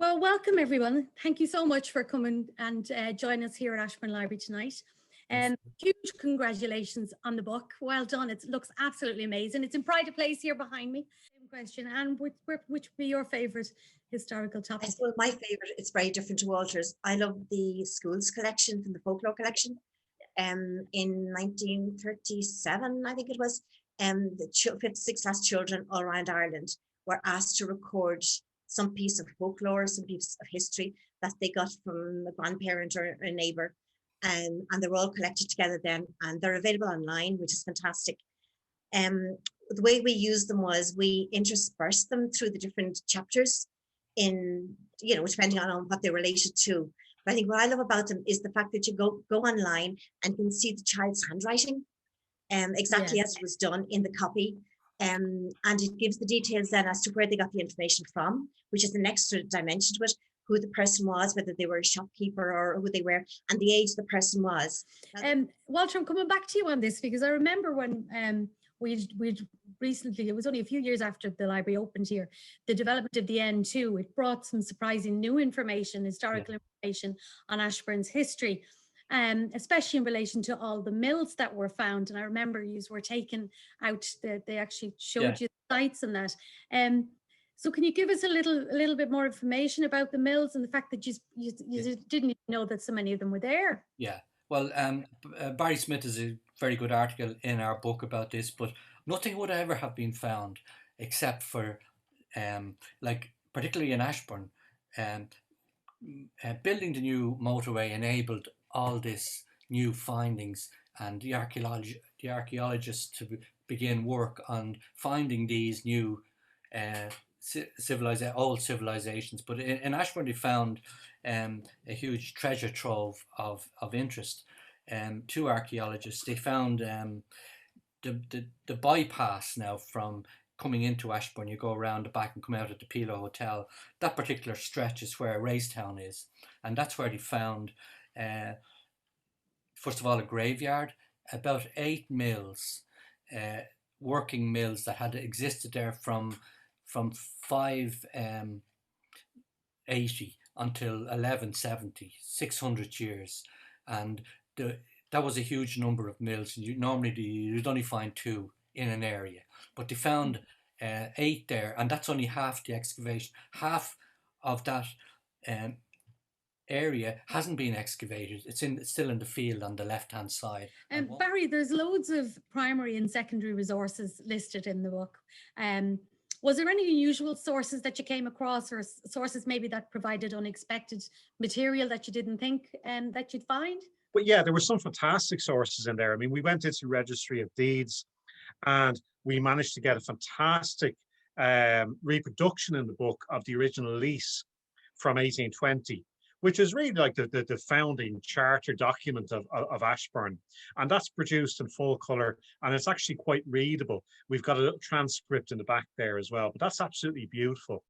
Well, welcome everyone. Thank you so much for coming and joining us here at Ashbourne Library tonight. Huge congratulations on the book. Well done. It looks absolutely amazing. It's in pride of place here behind me. Same question. And which would be your favourite historical topic? I suppose my favourite, it's very different to Walter's. I love the schools collection from the folklore collection. In 1937, I think it was, the 5th, 6th class children all around Ireland were asked to record some piece of folklore, some piece of history that they got from a grandparent or a neighbour. And they were all collected together then, and they're available online, which is fantastic. The way we used them was we interspersed them through the different chapters in, depending on what they related to. But I think what I love about them is the fact that you go online and you can see the child's handwriting exactly as it was done in the copy. And it gives the details then as to where they got the information from, which is an extra dimension to it, who the person was, whether they were a shopkeeper or who they were, and the age the person was. Walter, I'm coming back to you on this because I remember when we'd recently, it was only a few years after the library opened here, the development of the N2, it brought some surprising new information, historical information on Ashbourne's history. Especially in relation to all the mills that were found. And I remember you were taken out, they actually showed you the sites and that. So can you give us a little bit more information about the mills and the fact that you didn't even know that so many of them were there? Yeah, well, Barry Smith has a very good article in our book about this, but nothing would ever have been found except for, like, particularly in Ashbourne, building the new motorway enabled all this new findings, and the archaeologists to begin work on finding these new old civilizations. But in Ashbourne they found a huge treasure trove of interest. Two archaeologists, they found the bypass now from coming into Ashbourne. You go around the back and come out at the Pilo Hotel. That particular stretch is where Racetown is, and that's where they found first of all a graveyard, about 8 mills, working mills that had existed there from 580 until 1170, 600 years, and that was a huge number of mills. Normally you'd only find 2 in an area, but they found 8 there, and that's only half the excavation. Half of that area hasn't been excavated. It's still in the field on the left hand side. And Barry, there's loads of primary and secondary resources listed in the book. Was there any unusual sources that you came across, or sources maybe that provided unexpected material that you didn't think that you'd find? But yeah, there were some fantastic sources in there. I mean, we went into Registry of Deeds and we managed to get a fantastic reproduction in the book of the original lease from 1820, which is really like the founding charter document of Ashbourne. And that's produced in full colour, and it's actually quite readable. We've got a little transcript in the back there as well, but that's absolutely beautiful.